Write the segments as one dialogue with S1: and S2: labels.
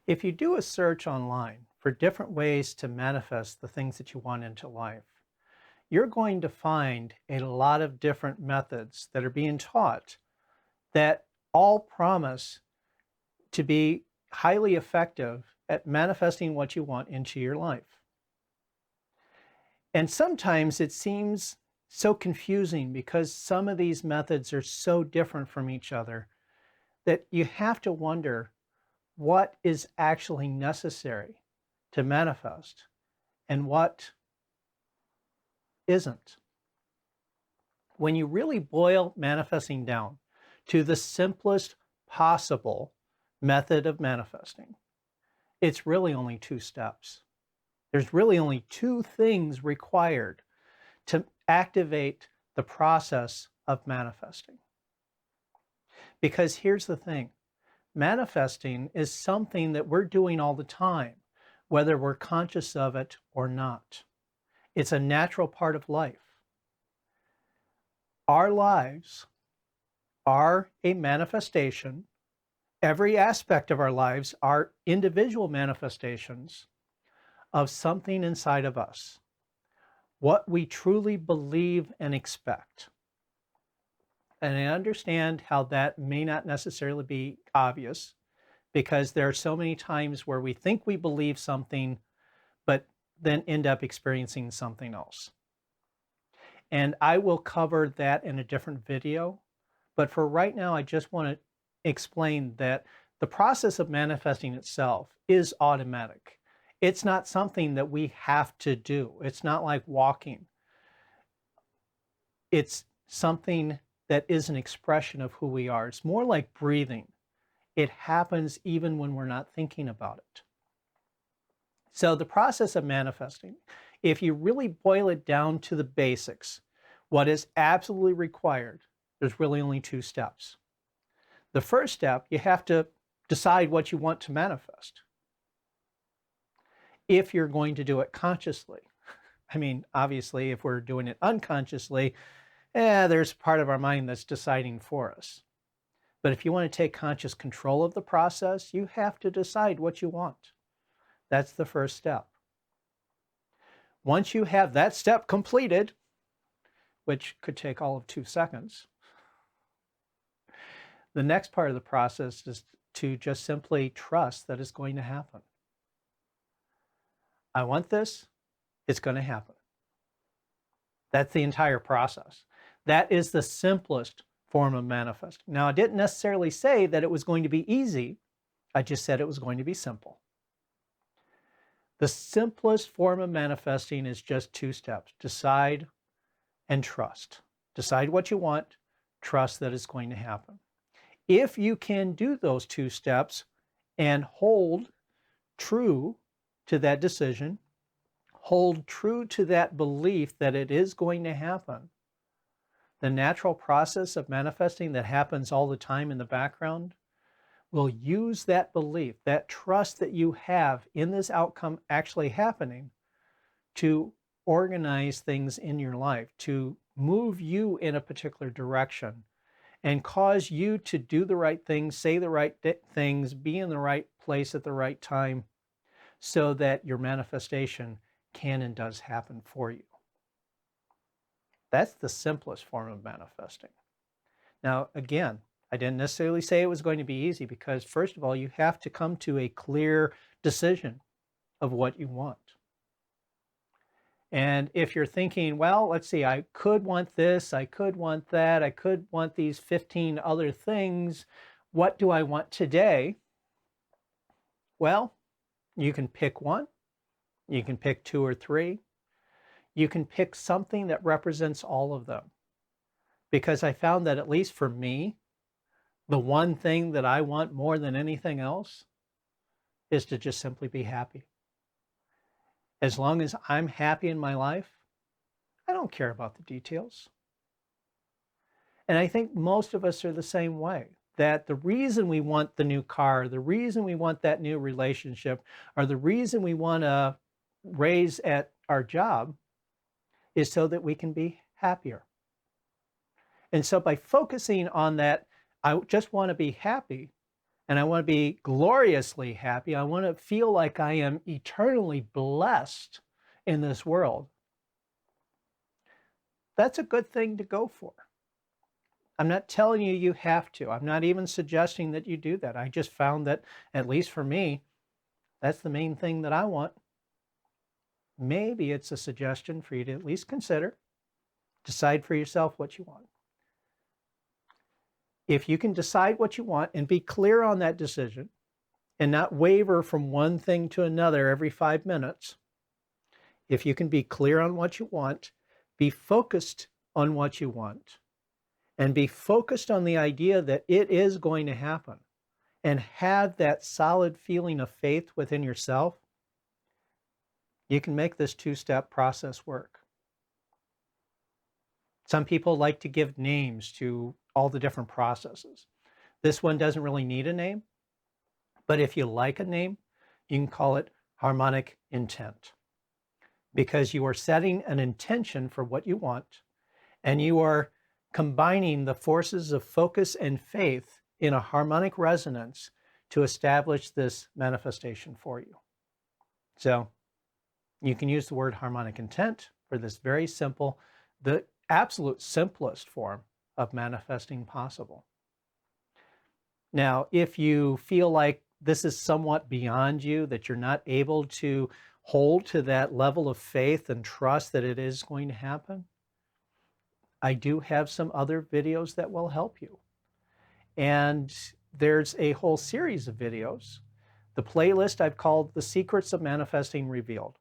S1: If you do a search online for different ways to manifest the things that you want into life, you're going to find a lot of different methods that are being taught that all promise to be highly effective at manifesting what you want into your life. And sometimes it seems so confusing because some of these methods are so different from each other that you have to wonder what is actually necessary to manifest and what isn't. When you really boil manifesting down to the simplest possible method of manifesting, it's really only two steps. There's really only two things required to activate the process of manifesting. Because here's the thing, manifesting is something that we're doing all the time, whether we're conscious of it or not. It's a natural part of life. Our lives are a manifestation. Every aspect of our lives are individual manifestations of something inside of us, what we truly believe and expect. And I understand how that may not necessarily be obvious because there are so many times where we think we believe something, but then end up experiencing something else. And I will cover that in a different video. But for right now, I just want to explain that the process of manifesting itself is automatic. It's not something that we have to do. It's not like walking. It's something that is an expression of who we are. It's more like breathing. It happens even when we're not thinking about it. So the process of manifesting, if you really boil it down to the basics, what is absolutely required, there's really only two steps. The first step, you have to decide what you want to manifest. If you're going to do it consciously. I mean, obviously, if we're doing it unconsciously, there's part of our mind that's deciding for us. But if you want to take conscious control of the process, you have to decide what you want. That's the first step. Once you have that step completed, which could take all of 2 seconds, the next part of the process is to just simply trust that it's going to happen. I want this, it's going to happen. That's the entire process. That is the simplest form of manifesting. Now, I didn't necessarily say that it was going to be easy. I just said it was going to be simple. The simplest form of manifesting is just 2 steps. Decide and trust. Decide what you want, trust that it's going to happen. If you can do those 2 steps and hold true to that decision, hold true to that belief that it is going to happen, the natural process of manifesting that happens all the time in the background will use that belief, that trust that you have in this outcome actually happening to organize things in your life, to move you in a particular direction and cause you to do the right things, say the right things, be in the right place at the right time so that your manifestation can and does happen for you. That's the simplest form of manifesting. Now, again, I didn't necessarily say it was going to be easy because, first of all, you have to come to a clear decision of what you want. And if you're thinking, well, let's see, I could want this, I could want that, I could want these 15 other things. What do I want today? Well, you can pick one, you can pick 2 or 3, you can pick something that represents all of them. Because I found that, at least for me, the one thing that I want more than anything else is to just simply be happy. As long as I'm happy in my life, I don't care about the details. And I think most of us are the same way, that the reason we want the new car, the reason we want that new relationship, or the reason we want a raise at our job is so that we can be happier. And so by focusing on that, I just want to be happy, and I want to be gloriously happy. I want to feel like I am eternally blessed in this world. That's a good thing to go for. I'm not telling you you have to. I'm not even suggesting that you do that. I just found that, at least for me, that's the main thing that I want. Maybe it's a suggestion for you to at least consider, decide for yourself what you want. If you can decide what you want and be clear on that decision and not waver from one thing to another every 5 minutes, if you can be clear on what you want, be focused on what you want, and be focused on the idea that it is going to happen, and have that solid feeling of faith within yourself, you can make this two-step process work. Some people like to give names to all the different processes. This one doesn't really need a name, but if you like a name, you can call it harmonic intent, because you are setting an intention for what you want, and you are combining the forces of focus and faith in a harmonic resonance to establish this manifestation for you. So you can use the word harmonic intent for this very simple, the absolute simplest form of manifesting possible. Now, if you feel like this is somewhat beyond you, that you're not able to hold to that level of faith and trust that it is going to happen, I do have some other videos that will help you. And there's a whole series of videos. The playlist I've called The Secrets of Manifesting Revealed,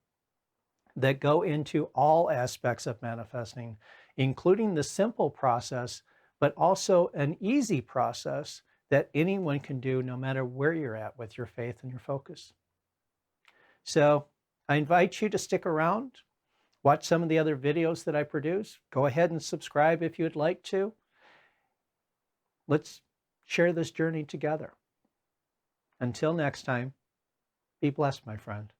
S1: that go into all aspects of manifesting, including the simple process, but also an easy process that anyone can do no matter where you're at with your faith and your focus. So I invite you to stick around, watch some of the other videos that I produce. Go ahead and subscribe if you'd like to. Let's share this journey together. Until next time, be blessed, my friend.